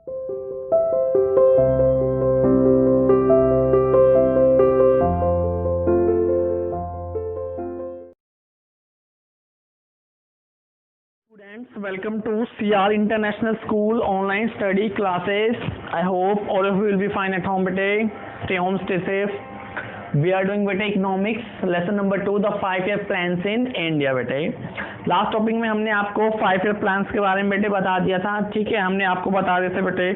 Students, welcome to CR International School online study classes. I hope all of you will be fine at home bete. Stay home, stay safe. We are doing bete economics lesson number 2, the 5-year plans in India bete. Last topic में हमने आपको 5-year plans के बारे में बेटे बता दिया था, ठीक है। हमने आपको बता दिए थे बेटे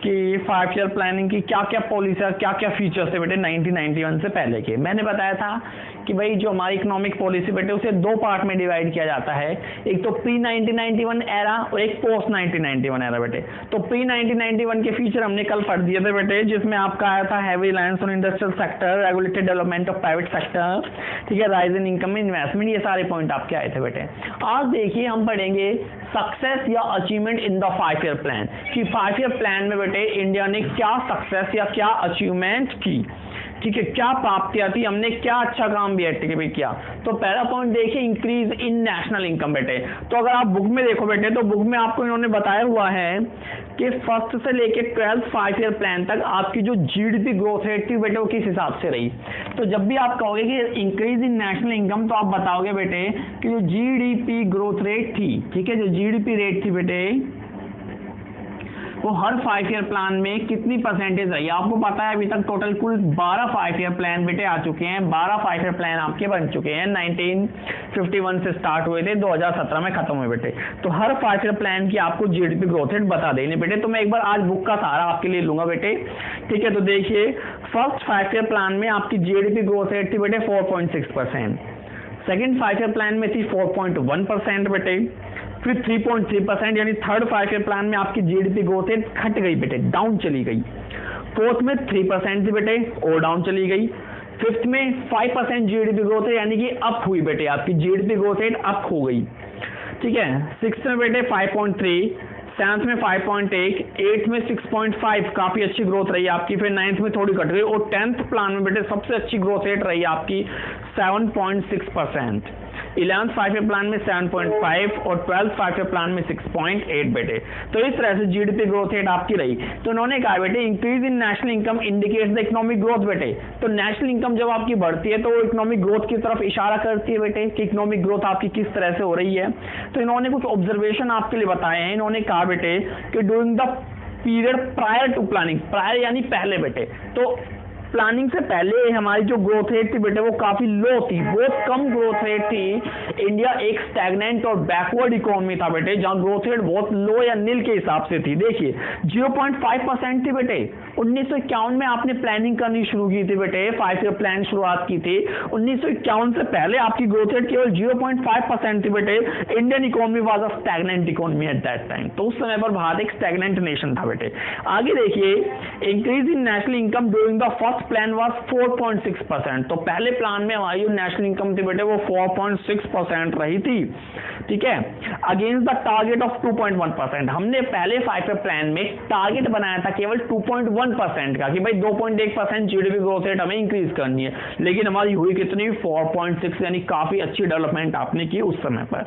कि 5-year प्लानिंग की क्या क्या पॉलिसी और क्या क्या फीचर्स थे बेटे 1991 से पहले के। मैंने बताया था कि भाई जो हमारी इकोनॉमिक पॉलिसी बेटे उसे दो पार्ट में डिवाइड किया जाता है, एक तो प्री 1991 एरा और एक पोस्ट 1991 एरा बेटे। तो प्री 1991 के फीचर हमने कल पढ़ दिए थे बेटे, जिसमें आपका आया था heavy reliance on industrial sector, regulated development of private sector, ठीक है, राइज इन इनकम इन्वेस्टमेंट, ये सारे पॉइंट आपके आए थे बेटे। आज देखिए हम पढ़ेंगे सक्सेस या achievement in the 5-year plan, कि 5-year प्लान में बेटे इंडिया ने क्या सक्सेस या क्या अचीवमेंट की, ठीक है, क्या प्राप्तियां थी, हमने क्या अच्छा काम भी किया। तो पहला पॉइंट देखिए, इंक्रीज इन नेशनल इनकम बेटे। तो अगर आप बुक में देखो बेटे तो बुक में आपको इन्होंने बताया हुआ है कि फर्स्ट से लेके 12th 5-year प्लान तक आपकी जो जीडीपी ग्रोथ रेट थी बेटे वो किस हिसाब से रही। तो जब भी आप कहोगे कि इंक्रीज इन नेशनल इनकम तो आप बताओगे बेटे कि जो जीडीपी ग्रोथ रेट थी, ठीक है, जो जीडीपी रेट थी बेटे वो हर 5-year प्लान में कितनी परसेंटेज रही। आपको पता है अभी तक टोटल कुल 12 5-year प्लान बेटे आ चुके हैं, 12 5-year प्लान आपके बन चुके हैं। 1951 से स्टार्ट हुए थे, 2017 में खत्म हुए बेटे। तो हर 5-year प्लान की आपको जीडीपी ग्रोथ रेट बता देनी बेटे। तो मैं एक बार आज बुक का सहारा आपके लिए लूंगा बेटे, ठीक है। तो देखिए फर्स्ट 5-year प्लान में आपकी जीडीपी ग्रोथ रेट थी बेटे 4.6%, सेकेंड 5-year प्लान में थी 4.1% बेटे, फिर 3.3%, यानी थर्ड 5-year प्लान में आपकी जीडीपी ग्रोथ रेट घट गई बेटे, डाउन चली गई। फोर्थ में 3% थी बेटे और डाउन चली गई। फिफ्थ में 5% जीडीपी ग्रोथ रेट यानी कि अप हुई बेटे, आपकी जीडीपी ग्रोथ रेट अप हो गई, ठीक है। सिक्स्थ में बेटे 5.3, सेवंथ में 5.8, एट्थ में 6.5, काफी अच्छी ग्रोथ रही आपकी। फिर नाइन्थ में थोड़ी घट गई और 10th प्लान में बेटे सबसे अच्छी ग्रोथ रेट रही आपकी 7.6%। 11th 5-year प्लान में 7.5 और 12th 5-year प्लान में 6.8 बेटे। तो इस तरह से जीडीपी ग्रोथ रेट आपकी रही। तो उन्होंने कहा बेटे increase in national income indicates the economic growth बेटे। तो नेशनल इनकम जब आपकी बढ़ती है तो वो इकोनॉमिक ग्रोथ की तरफ इशारा करती है बेटे कि इकोनॉमिक ग्रोथ आपकी किस तरह से हो रही है। तो इन्होंने कुछ ऑब्जर्वेशन आपके लिए बताए हैं। इन्होंने कहा बेटे कि during the period prior to planning, prior यानी पहले बेटे, तो प्लानिंग से पहले हमारी जो ग्रोथ रेट थी बेटे वो काफी लो थी, बहुत कम ग्रोथ रेट थी। इंडिया एक स्टैग्नेंट और बैकवर्ड इकोनॉमी था बेटे, जहां ग्रोथ रेट बहुत लो या नील के हिसाब से थी। देखिए 0.5% थी बेटे। 1951 में आपने प्लानिंग करनी शुरू की थी बेटे, 5-year प्लान शुरुआत की थी। 1951 से पहले आपकी ग्रोथ रेट केवल 0.5% थी बेटे। Indian economy was a stagnant economy at that time. तो उस समय पर भारत एक स्टैग्नेंट नेशन था बेटे। आगे देखिए, increase in national income during the first plan was 4.6%। तो पहले प्लान में हमारी जो नेशनल इनकम थी बेटे वो 4.6% रही थी, ठीक है, अगेंस्ट द टारगेट ऑफ 2.1%। हमने पहले 5-year प्लान में टारगेट बनाया था केवल 2.1% का, कि भाई 2.1% जीडीपी ग्रोथ रेट हमें इंक्रीज करनी है, लेकिन हमारी हुई कितनी 4.6, यानी काफी अच्छी डेवलपमेंट आपने की उस समय पर।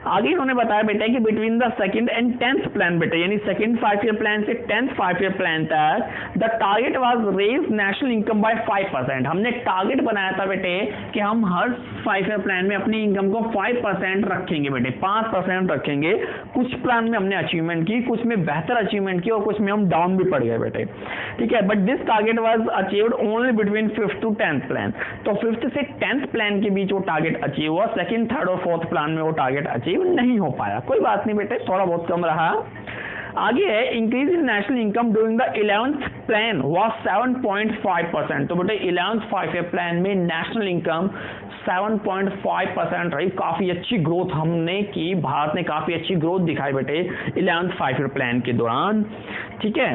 आगे उन्होंने बताया बेटा कि between the second and 10th plan बेटे, यानी सेकंड 5-year प्लान से 10th 5-year प्लान तक the target was raise national income by 5%। हमने टारगेट बनाया था बेटे कि हम हर 5-year प्लान में अपनी इनकम को 5% रखेंगे बेटे, 5% रखेंगे। कुछ प्लान में हमने अचीवमेंट की, कुछ में बेहतर अचीवमेंट की और कुछ में हम डाउन भी पड़ गए बेटे, ठीक है। But this target was achieved only between 5th to 10th plan. तो 5th से 10th प्लान के बीच वो टारगेट अचीव हुआ, सेकंड, थर्ड और फोर्थ प्लान में वो टारगेट अचीव नहीं हो पाया। कोई बात नहीं बेटे, थोड़ा बहुत कम रहा। आगे है increase in national income during the 11th plan was 7.5%। तो बेटे 11th 5-year प्लान में नेशनल इनकम 7.5% रही, काफी अच्छी ग्रोथ हमने की, भारत ने काफी अच्छी ग्रोथ दिखाई बेटे 11th 5-year प्लान के दौरान, ठीक है।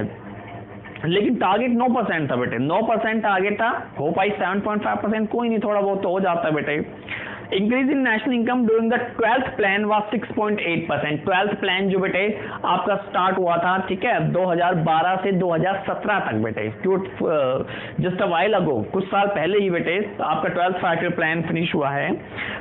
लेकिन टारगेट 9% था बेटे, 9% टारगेट था, हो पाई 7.5%, कोई नहीं, थोड़ा बहुत तो हो जाता है बेटे। Increase in national income during the 12th plan was 6.8%। 12th plan जो बेटे आपका स्टार्ट हुआ था, ठीक है, 2012 से 2017 तक बेटे, जस्ट अ वाइल अगो, कुछ साल पहले ही बेटे आपका 12th 5-year प्लान फिनिश हुआ है।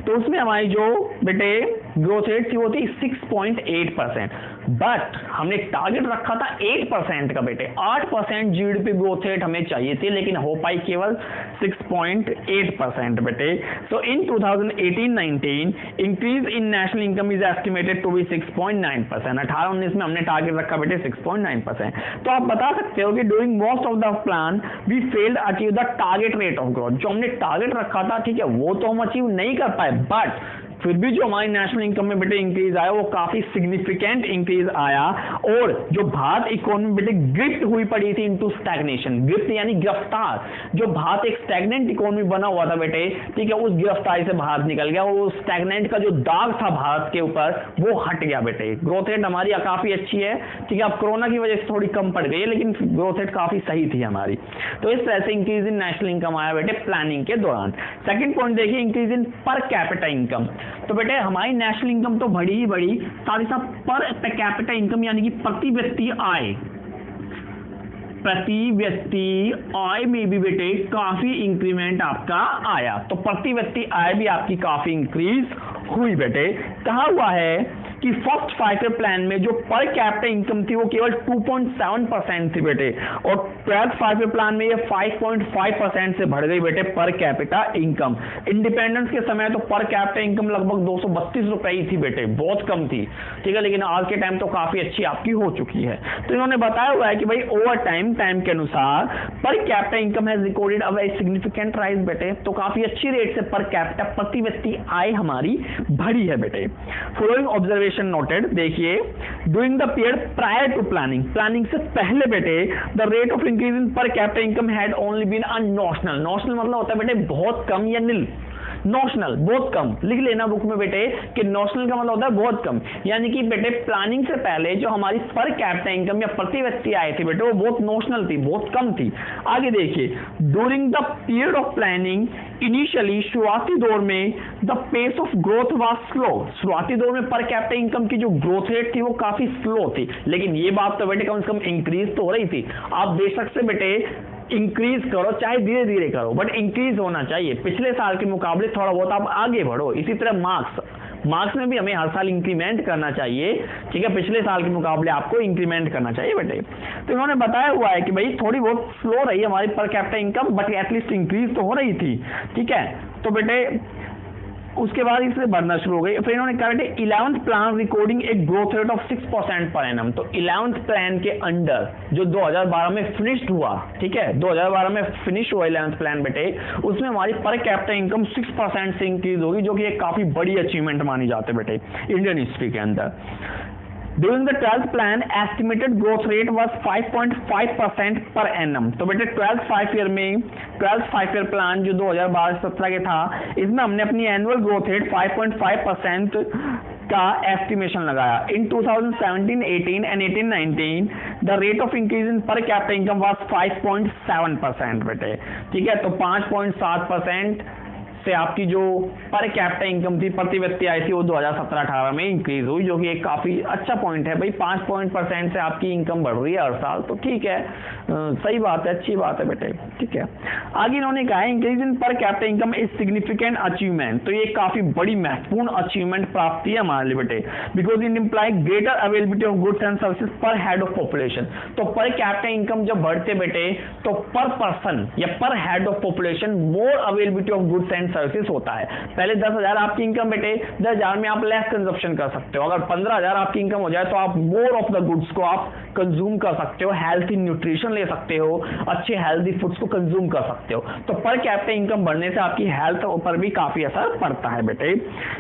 तो उसमें हमारी जो बेटे ग्रोथ रेट थी वो थी 6.8%। बट हमने टारगेट रखा था 8% का बेटे, 8% जीडीपी ग्रोथ रेट हमें चाहिए थी, लेकिन हो पाई केवल 6.8% बेटे। So in 2018-19 increase in national income is estimated to be 6.9%। 18-19 में हमने टारगेट रखा बेटे 6.9%। तो आप बता सकते हो कि during most of the plan we failed achieve the target rate of growth. जो हमने टारगेट रखा था, ठीक है, वो तो हम अचीव नहीं कर पाए, बट फिर भी जो हमारी नेशनल इनकम में बेटे इंक्रीज आया वो काफी सिग्निफिकेंट इंक्रीज आया। और जो भारत इकोनॉमी बेटे गिफ्ट हुई पड़ी थी इनटू स्टैग्नेशन, गिफ्ट यानी गिरफ्तार, जो भारत एक स्टैग्नेंट इकोनॉमी बना हुआ था बेटे, ठीक है, उस गिरफ्तारी से भारत निकल गया, वो स्टैग्नेंट का जो दाग था भारत के ऊपर वो हट गया बेटे। ग्रोथ रेट हमारी काफी अच्छी है, ठीक है, अब कोरोना की वजह से थोड़ी कम पड़ गई है, लेकिन ग्रोथ रेट काफी सही थी हमारी। तो इस तरह से इंक्रीज इन नेशनल इनकम आया बेटे प्लानिंग के दौरान। सेकंड पॉइंट देखिए, increase in per capita income. तो बेटे हमारी नेशनल इनकम तो बढ़ी ही बढ़ी, साथ ही साथ पर कैपिटा इनकम यानी कि प्रति व्यक्ति आय, प्रति व्यक्ति आय में भी बेटे काफी इंक्रीमेंट आपका आया। तो प्रति व्यक्ति आय भी आपकी काफी इंक्रीज हुई बेटे। कहा हुआ है कि फर्स्ट 5 ईयर प्लान में जो पर कैपिटा इनकम थी वो केवल 2.7% थी बेटे, और 12th 5 ईयर प्लान में ये 5.5% से बढ़ गई बेटे पर कैपिटा इनकम। इंडिपेंडेंस के समय तो पर कैपिटा इनकम लगभग 232 रुपए ही थी बेटे, बहुत कम थी, ठीक है, लेकिन आज के टाइम तो काफी अच्छी आपकी हो चुकी है। तो इन्होंने बताया हुआ है कि भाई ओवर टाइम के अनुसार पर capita income has recorded a very significant rise बेटे। तो काफी अच्छी रेट से पर कैपिटा प्रति व्यक्ति आय हमारी बढ़ी है बेटे। फॉलोइंग ऑब्जर्वेशन नोटेड, देखिए, during the period prior to planning, planning से पहले बेटे the rate of increase in per capita income had only been a notional. Notional मतलब होता है बेटे बहुत कम या निल, नॉशनल बहुत कम, लिख लेना बुक में बेटे कि नॉशनल का मतलब होता है बहुत कम, यानी कि बेटे प्लानिंग से पहले जो हमारी पर कैपिटा इनकम या प्रति व्यक्ति आय थी बेटे वो बहुत नॉशनल थी, बहुत कम थी। आगे देखिए, during the period of planning initially, शुरुआती दौर में the pace of growth was slow. शुरुआती दौर में पर कैपिटा इनकम की जो ग्रोथ रेट थी वो काफी स्लो थी, लेकिन ये बात तो बेटे कम से कम इंक्रीज तो हो रही थी। आप बेशक से बेटे इंक्रीज करो, चाहे धीरे धीरे करो, बट इंक्रीज होना चाहिए। पिछले साल के मुकाबले थोड़ा बहुत आप आगे बढ़ो। इसी तरह मार्क्स में भी हमें हर साल इंक्रीमेंट करना चाहिए, ठीक है, पिछले साल के मुकाबले आपको इंक्रीमेंट करना चाहिए बेटे। तो इन्होंने बताया हुआ है कि भाई थोड़ी बहुत स्लो रही हमारी पर capita income, but at least increase तो हो रही थी, ठीक है। तो बेटे उसके बाद इससे बढ़ना शुरू हो गई। फिर इन्होंने कहा बेटे 11th प्लान रिकॉर्डिंग एक growth rate of 6% per annum. तो 11th प्लान के अंडर जो 2012 में फिनिश्ड हुआ, ठीक है, 2012 में फिनिश हुआ 11th प्लान बेटे, उसमें हमारी पर कैपिटा इनकम 6% से इंक्रीज होगी, जो कि एक काफी बड़ी अचीवमेंट मानी जाती है बेटे इंडियन हिस्ट्री के अंदर। During the 12th plan, estimated growth rate was 5.5% per annum। तो बेटे 12th 5 ईयर प्लान जो 2012-17 के था, इसमें हमने अपनी एनुअल ग्रोथ रेट 5.5% का एस्टिमेशन लगाया। इन 2017-18 and 18-19 the rate of increase in per capita income was 5.7% बेटे, ठीक है। तो 5.7% से आपकी जो पर कैपिटा इनकम थी, प्रति व्यक्ति आय थी, वो 2017-18 में इंक्रीज हुई, जो कि एक काफी अच्छा पॉइंट है भाई। 5% से आपकी इनकम बढ़ रही है हर साल, तो ठीक है, सही बात है, अच्छी बात है बेटे, ठीक है। आगे इन्होंने कहा increase in per capita income is significant achievement. तो ये काफी बड़ी महत्वपूर्ण अचीवमेंट प्राप्ति है हमारे लिए बेटे, because it imply greater availability of goods and services पर हेड ऑफ पॉपुलेशन। तो पर कैपिटा इनकम जब बढ़ते बेटे, तो पर पर्सन या पर head of population more availability of goods and services होता है। पहले 10,000 आपकी इनकम बेटे, 10,000 में आप लेस कंजप्शन कर सकते हो। अगर 15,000 आपकी इनकम हो जाए तो आप मोर ऑफ द गुड्स को आप कंज्यूम कर सकते हो, हेल्थी न्यूट्रिशन ले सकते हो, अच्छे हेल्थी फूड्स को कंज्यूम कर सकते हो। तो पर कैपिटा इनकम बढ़ने से आपकी हेल्थ पर भी काफी असर पड़ता है बेटे,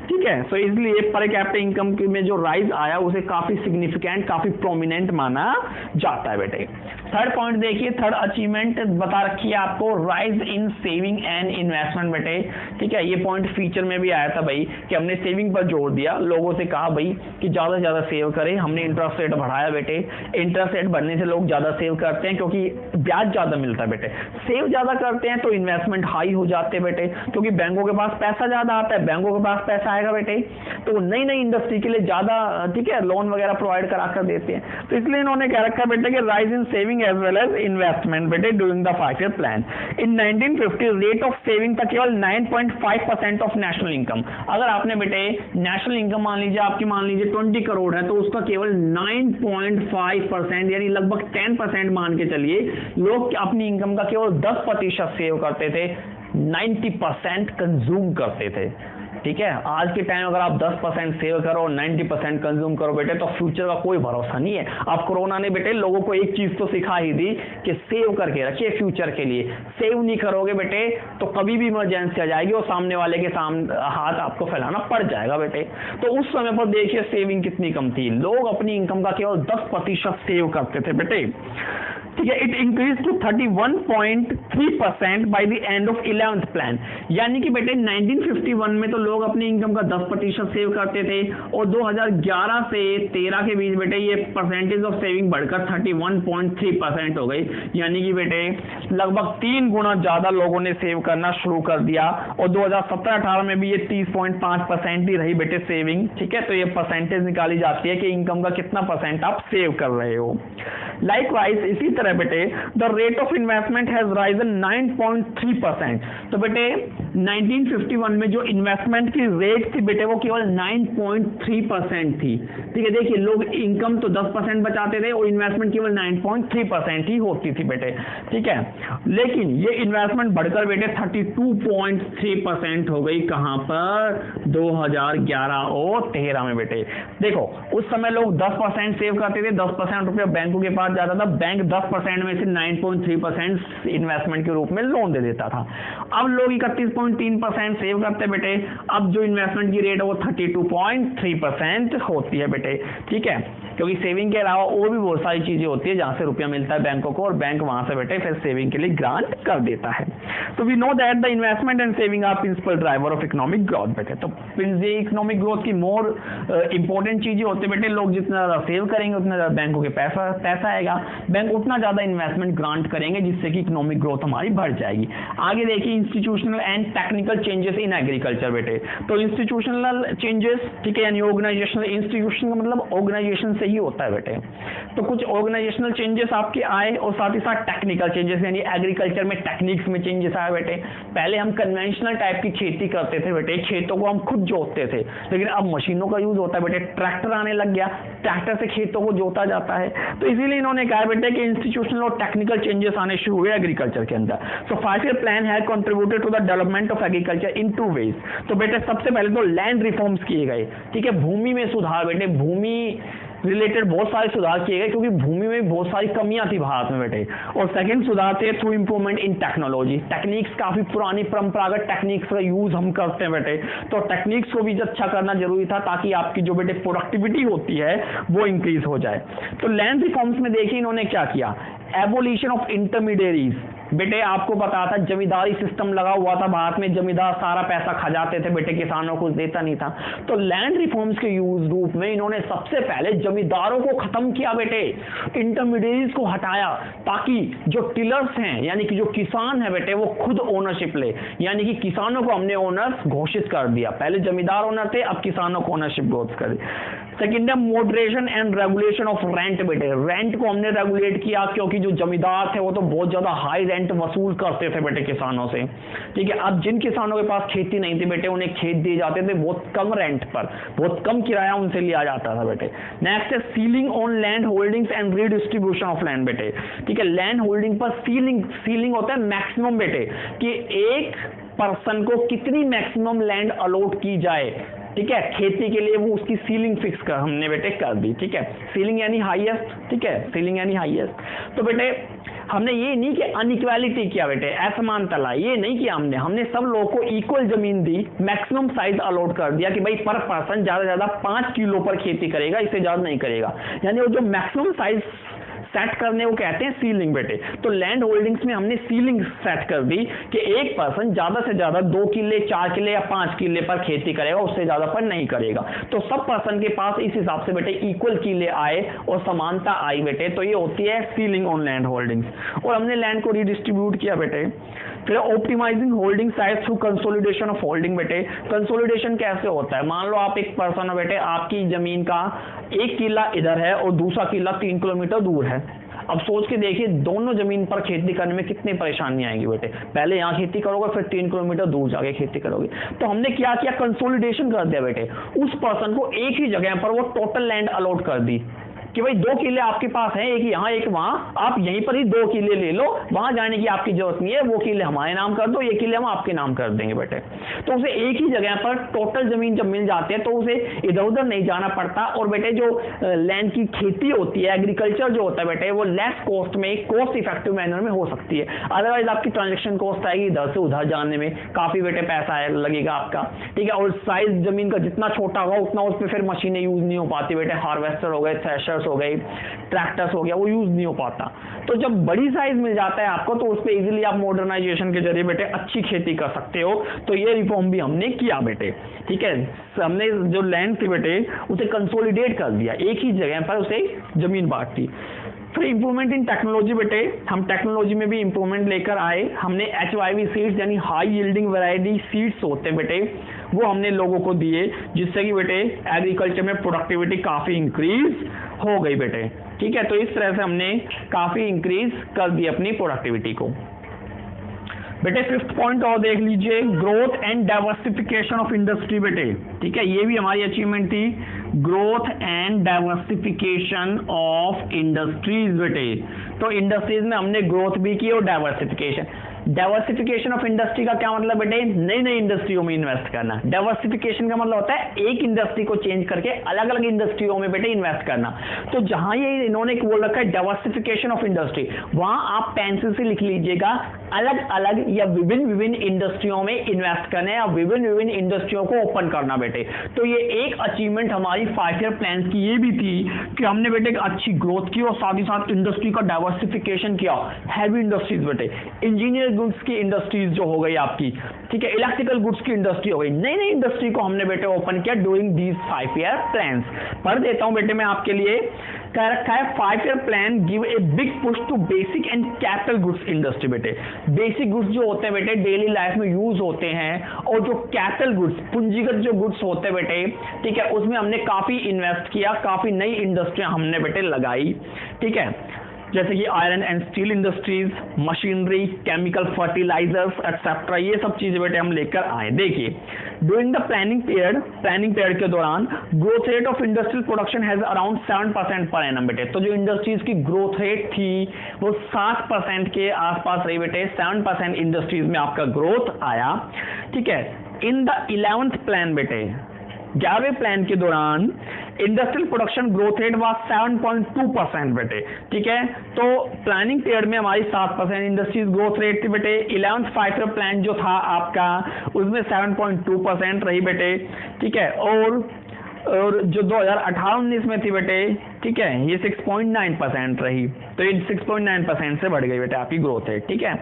ठीक है। सो इसलिए पर कैपिटा इनकम में जो राइज आया उसे काफी सिग्निफिकेंट, काफी प्रोमिनेंट माना जाता है बेटे। थर्ड पॉइंट देखिए, थर्ड अचीवमेंट बता रखी है आपको, rise in saving and investment बेटे, ठीक है। ये पॉइंट फीचर में भी आया था भाई कि हमने सेविंग पर जोर दिया, लोगों से कहा भाई कि ज्यादा से ज्यादा सेव करें। हमने इंटरेस्ट रेट बढ़ाया बेटे, इंटरेस्ट रेट बढ़ने से लोग ज्यादा सेव करते हैं क्योंकि ब्याज ज्यादा मिलता है बेटे। सेव ज्यादा करते हैं तो इन्वेस्टमेंट हाई हो जाते हैं बेटे, क्योंकि बैंकों के पास पैसा ज्यादा आता है, बैंकों के पास पैसा आएगा बेटे तो नई नई इंडस्ट्री के लिए ज्यादा, ठीक है, लोन वगैरह प्रोवाइड करा कर देते हैं। तो इसलिए इन्होंने कह रखा है बेटे कि rise in saving as well as investment बेटे during the 5 year plan. In 1950 rate of saving था केवल 9.5% ऑफ नेशनल इनकम। अगर आपने बेटे नेशनल इनकम मान लीजिए आपकी, मान लीजिए 20 करोड़ है, तो उसका केवल 9.5% यानी लगभग 10% मान के चलिए लोग अपनी इनकम का केवल 10% सेव करते थे, 90% कंज्यूम करते थे। ठीक है, आज के टाइम अगर आप 10% सेव करो, 90% कंज्यूम करो बेटे, तो फ्यूचर का कोई भरोसा नहीं है। अब कोरोना ने बेटे लोगों को एक चीज तो सिखा ही दी कि सेव करके रखिए फ्यूचर के लिए। सेव नहीं करोगे बेटे तो कभी भी इमरजेंसी आ जाएगी और सामने वाले के सामने हाथ आपको फैलाना पड़ जाएगा बेटे। तो उस समय पर देखिए सेविंग कितनी कम थी, लोग अपनी इनकम का केवल 10% सेव करते थे बेटे। ठीक है, it increase to 31.3% by the end of 11th plan. यानी कि बेटे 1951 में तो लोग अपनी इनकम का 10% सेव करते थे और 2011 से 13 के बीच बेटे ये परसेंटेज ऑफ सेविंग बढ़कर 31.3% हो गई। यानी कि बेटे लगभग 3 गुना ज्यादा लोगों ने सेव करना शुरू कर दिया और 2017-18 में भी ये 30.5% ही रही बेटे सेविंग। ठीक है, तो ये परसेंटेज निकाली जाती है कि इनकम का कितना परसेंट आप सेव कर रहे हो। लाइकवाइज इसी तरह बेटे the rate of investment has risen 9.3%। तो बेटे 1951 में जो इन्वेस्टमेंट की रेट थी बेटे वो केवल 9.3% थी। ठीक है, देखिए लोग इनकम तो 10% बचाते थे और इन्वेस्टमेंट केवल 9.3% ही होती थी बेटे। ठीक है, लेकिन ये इन्वेस्टमेंट बढ़कर बेटे 32.3% हो गई। कहां पर? 2011 और 13 में बेटे। देखो उस समय लोग 10% सेव करते थे, 10% रुपया बैंकों के पास जाता था, बैंक 10% में से 9.3% इन्वेस्टमेंट के रूप में लोन दे देता था। अब लोग 31.3% सेव करते हैं बेटे। अब जो इन्वेस्टमेंट की रेट है वो 32.3% होती है बेटे। ठीक है, क्योंकि सेविंग के अलावा और भी बहुत सारी चीजें होती है जहां से रुपया मिलता है बैंकों को और बैंक वहां से बेटे फिर सेविंग के लिए ग्रांट कर देता है। तो we know that the investment and saving are principal driver of economic growth बेटे। तो इकोनॉमिक ग्रोथ की मोर इंपॉर्टेंट चीजें होती है बेटे। लोग जितना ज्यादा सेव करेंगे उतना ज्यादा बैंकों के पैसा आएगा, बैंक उतना ज्यादा इन्वेस्टमेंट ग्रांट करेंगे जिससे कि इकोनॉमिक ग्रोथ हमारी बढ़ जाएगी। आगे देखिए institutional and technical changes in agriculture बेटे। तो इंस्टीट्यूशनल चेंजेस, ठीक है, यानी ऑर्गेनाइजेशनल, इंस्टीट्यूशन का मतलब ऑर्गेनाइजेशन से ही होता है बेटे। तो कुछ ऑर्गेनाइजेशनल चेंजेस आपके आए और साथ ही साथ टेक्निकल चेंजेस यानी एग्रीकल्चर में टेक्निक्स में चेंजेस आए बेटे। पहले हम कन्वेंशनल टाइप की खेती करते थे बेटे, खेतों को हम खुद जोतते थे, लेकिन अब मशीनों का यूज होता है बेटे। ट्रैक्टर आने लग गया, ट्रैक्टर से खेतों को जोता जाता है। तो इसीलिए इन्होंने कहा बेटे कि इंस्टीट्यूशनल और टेक्निकल चेंजेस आने शुरू हुए एग्रीकल्चर के अंदर। So 5 year plan has contributed to the development of agriculture in 2 ways. तो बेटे सबसे पहले तो लैंड रिफॉर्म्स किए गए। ठीक है, भूमि में सुधार बेटे, भूमि रिलेटेड बहुत सारे सुधार किए गए क्योंकि भूमि में बहुत सारी कमियां थी भारत में बेटे। और सेकंड सुधार थे through improvement in technology. Techniques काफी पुरानी परंपरागत टेक्निक्स का यूज हम करते हैं बेटे, तो टेक्निक्स को भी अच्छा करना जरूरी था ताकि आपकी जो बेटे प्रोडक्टिविटी होती है वो इंक्रीज हो जाए। तो लैंड रिफॉर्म्स में देखिए इन्होंने क्या किया, एबोलिशन ऑफ इंटरमीडिएरीज बेटे। आपको पता था जमींदारी सिस्टम लगा हुआ था भारत में, जमींदार सारा पैसा खा जाते थे बेटे, किसानों को देता नहीं था। तो लैंड रिफॉर्म्स के यूज रूप में इन्होंने सबसे पहले जमींदारों को खत्म किया बेटे, इंटरमीडिएरीज को हटाया ताकि जो टिलर्स हैं यानी कि जो किसान है बेटे वो खुद ओनरशिप ले। यानी कि किसानों को हमने ओनर्स घोषित कर दिया, पहले जमींदार ओनर थे, अब किसानों को ओनरशिप घोषित कर दी। सेकेंड है moderation and regulation of rent बेटे। रेंट को हमने रेगुलेट किया क्योंकि जो जमींदार थे वो तो बहुत ज्यादा हाई रेंट वसूल करते थे बेटे किसानों से। ठीक है, अब जिन किसानों के पास खेती नहीं थी बेटे उन्हें खेत दिए जाते थे बहुत कम रेंट पर, बहुत कम किराया उनसे लिया जाता था बेटे। नेक्स्ट है ceiling on land holdings and redistribution of land बेटे। ठीक है, लैंड होल्डिंग पर सीलिंग होता है मैक्सिमम बेटे, कि एक पर्सन को कितनी मैक्सिमम लैंड अलॉट की जाए। ठीक है, खेती के लिए वो उसकी सीलिंग फिक्स कर हमने बेटे कर दी। ठीक है, सीलिंग यानी हाईएस्ट। ठीक है, सीलिंग यानी हाईएस्ट। तो बेटे हमने ये नहीं कि अनइक्वालिटी किया बेटे, असमानता लाई, ये नहीं किया हमने सब लोगों को इक्वल जमीन दी, मैक्सिमम साइज अलॉट कर दिया कि भाई पर पर्सन ज्यादा 5 किलो पर खेती करेगा, इससे ज्यादा नहीं करेगा। यानी वो जो मैक्सिमम साइज सेट करने को कहते हैं सीलिंग बेटे। तो लैंड होल्डिंग्स में हमने सीलिंग सेट कर दी कि एक पर्सन ज्यादा से ज्यादा 2 किले 4 किले या 5 किले पर खेती करेगा, उससे ज्यादा पर नहीं करेगा। तो सब पर्सन के पास इस हिसाब से बेटे इक्वल किले आए और समानता आई बेटे, तो ये होती है सीलिंग ऑन लैंड होल्डिंग्स। और हमने लैंड को रीडिस्ट्रीब्यूट किया बेटे। फिर optimising holding size through consolidation of holding बेटे। कंसोलिडेशन कैसे होता है? मान लो आप एक पर्सन हो बेटे, आपकी जमीन का 1 किला इधर है और दूसरा किला 3 किलोमीटर दूर है। अब सोच के देखिए दोनों जमीन पर खेती करने में कितनी परेशानी आएगी बेटे। पहले यहाँ खेती करोगे, फिर 3 किलोमीटर दूर जाके खेती करोगे। तो हमने क्या किया, कंसोलिडेशन कर दिया बेटे। उस पर्सन को एक ही जगह पर वो टोटल लैंड अलॉट कर दी कि भाई 2 किले आपके पास हैं, एक यहाँ एक वहां, आप यहीं पर ही 2 किले ले लो, वहां जाने की आपकी जरूरत नहीं है, वो किले हमारे नाम कर दो, ये किले हम आपके नाम कर देंगे बेटे। तो उसे एक ही जगह पर टोटल जमीन जब मिल जाती है तो उसे इधर उधर नहीं जाना पड़ता। और बेटे जो लैंड की खेती होती है, एग्रीकल्चर जो होता है बेटे, वो लेस कॉस्ट में, कॉस्ट इफेक्टिव मैनर में हो सकती है। अदरवाइज आपकी ट्रांजेक्शन कॉस्ट आएगी इधर से उधर जाने में, काफी बेटे पैसा लगेगा आपका, ठीक है। और साइज जमीन का जितना छोटा होगा उतना उस पर फिर मशीनें यूज नहीं हो पाती बेटे। हार्वेस्टर हो गए, थ्रेशर हो गए, ट्रैक्टर्स हो गया, वो यूज नहीं हो पाता। तो जब बड़ी साइज मिल जाता है आपको तो उस पे इजीली आप मॉडर्नाइजेशन के जरिए बेटे अच्छी खेती कर सकते हो। तो ये रिफॉर्म भी हमने किया बेटे, ठीक है। हमने जो लैंड थी बेटे उसे कंसोलिडेट कर दिया, एक ही जगह पर उसे जमीन बांट दी। फिर इंप्रूवमेंट इन टेक्नोलॉजी बेटे, हम टेक्नोलॉजी में भी इंप्रूवमेंट लेकर आए। हमने HYV सीड्स यानी हाई यील्डिंग वैरायटी सीड्स होते हैं बेटे, वो हमने लोगों को दिए, जिससे कि बेटे एग्रीकल्चर में प्रोडक्टिविटी काफी इंक्रीज हो गई बेटे, ठीक है। तो इस तरह से हमने काफी इंक्रीज कर दी अपनी प्रोडक्टिविटी को बेटे। 5th पॉइंट और देख लीजिए, growth and diversification of industry बेटे, ठीक है। ये भी हमारी अचीवमेंट थी, growth and diversification of industries बेटे। तो इंडस्ट्रीज में हमने ग्रोथ भी की और डाइवर्सिफिकेशन। डाइवर्सिफिकेशन ऑफ इंडस्ट्री का क्या मतलब बेटे? नई नई इंडस्ट्रियों में इन्वेस्ट करना। डाइवर्सिफिकेशन का मतलब होता है एक इंडस्ट्री को चेंज करके अलग अलग इंडस्ट्रियों में बेटे इन्वेस्ट करना। तो जहां ये इन्होंने बोल रखा है डाइवर्सिफिकेशन ऑफ इंडस्ट्री, वहां आप पेंसिल से लिख लीजिएगा अलग अलग या विभिन्न इंडस्ट्रियों में इन्वेस्ट करना या विभिन्न इंडस्ट्रियों को ओपन करना बेटे। तो ये एक अचीवमेंट हमारी 5 ईयर प्लान की ये भी थी कि हमने बेटे अच्छी ग्रोथ की और साथ ही साथ इंडस्ट्री का डाइवर्सिफिकेशन किया। हैवी इंडस्ट्रीज बेटे, इंजीनियर गुड्स की इंडस्ट्रीज जो हो गई आपकी, ठीक है, इलेक्ट्रिकल गुड्स की इंडस्ट्री हो गई, नई नई इंडस्ट्री को हमने बेटे ओपन किया ड्यूरिंग दीज 5 ईयर प्लान्स। पढ़ देता हूं बेटे मैं आपके लिए, कह रखा है 5 year plan give a big push to basic and capital goods industry बेटे। बेसिक गुड्स जो होते हैं बेटे डेली लाइफ में यूज होते हैं, और जो कैपिटल गुड्स पूंजीगत जो गुड्स होते हैं बेटे, ठीक है, उसमें हमने काफी इन्वेस्ट किया, काफी नई इंडस्ट्रियां हमने बेटे लगाई, ठीक है, जैसे कि iron and steel industries, machinery, chemical fertilisers etcetera, ये सब चीजें बेटे हम लेकर आए। देखिए ड्यूरिंग द प्लानिंग पीरियड के दौरान growth rate of industrial production has around 7% per annum बेटे। तो जो इंडस्ट्रीज की ग्रोथ रेट थी वो 7% के आसपास रही बेटे। 7% इंडस्ट्रीज में आपका ग्रोथ आया, ठीक है। इन द 11th प्लान बेटे, 11वें प्लान के दौरान industrial production growth rate was 7.2% बेटे, ठीक है। तो प्लानिंग पीरियड में हमारी 7% इंडस्ट्रीज ग्रोथ रेट थी बेटे। 11th 5 ईयर प्लान जो था आपका उसमें 7.2% रही बेटे, ठीक है। और जो 2018-19 में थी बेटे, ठीक है, ये 6.9% रही। तो ये 6.9% से बढ़ गई बेटे आपकी ग्रोथ रेट, ठीक है।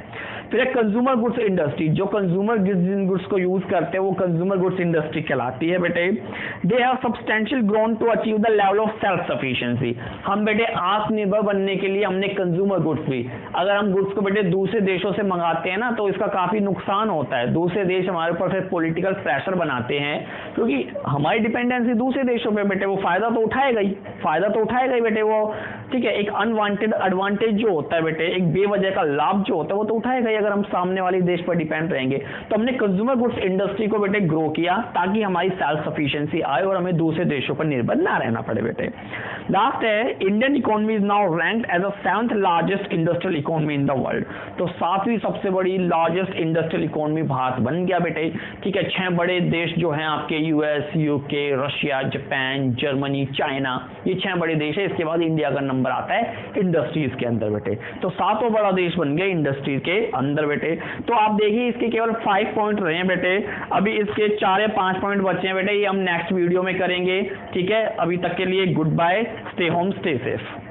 फिर कंज्यूमर गुड्स इंडस्ट्री, जो कंज्यूमर जिन गुड्स को यूज करते हैं वो कंज्यूमर गुड्स इंडस्ट्री कहलाती है बेटे। They have substantial grown to achieve the level of self sufficiency. हम बेटे आत्मनिर्भर बनने के लिए हमने कंज्यूमर गुड्स भी, अगर हम गुड्स को बेटे दूसरे देशों से मंगाते हैं ना तो इसका काफी नुकसान होता है। दूसरे देश हमारे ऊपर फिर पॉलिटिकल प्रेशर बनाते हैं, क्योंकि हमारी डिपेंडेंसी दूसरे देशों पे बेटे, वो फायदा तो उठाएगा ही बेटे वो, ठीक है। एक अनवांटेड एडवांटेज जो होता है बेटे, एक बेवजह का लाभ जो होता है वो तो उठाएगा ही अगर हम सामने वाले देश पर डिपेंड रहेंगे। तो हमने कंज्यूमर गुड्स इंडस्ट्री को बेटे ग्रो किया ताकि हमारी सेल्फ सफिशिएंसी आए और हमें दूसरे देशों पर निर्भर ना रहना पड़े बेटे। लास्ट है, Indian economy is now ranked as a 7th largest industrial economy in the world. तो 7वीं सबसे बड़ी लार्जेस्ट इंडस्ट्रियल इकोनॉमी भारत बन गया बेटे, ठीक है। 6 बड़े देश जो हैं आपके US, UK, Russia, Japan, Germany, China, ये 6 बड़े देश है। इसके बाद इंडिया का नंबर आता है इंडस्ट्रीज के अंदर बेटे। तो 7वां बड़ा देश बन गया इंडस्ट्रीज के अंदर बेटे। तो आप देखिए इसके केवल 5 पॉइंट रहे हैं बेटे, अभी इसके 4 या 5 पॉइंट बचे हैं बेटे, ये हम नेक्स्ट वीडियो में करेंगे, ठीक है। अभी तक के लिए goodbye, stay home, stay safe.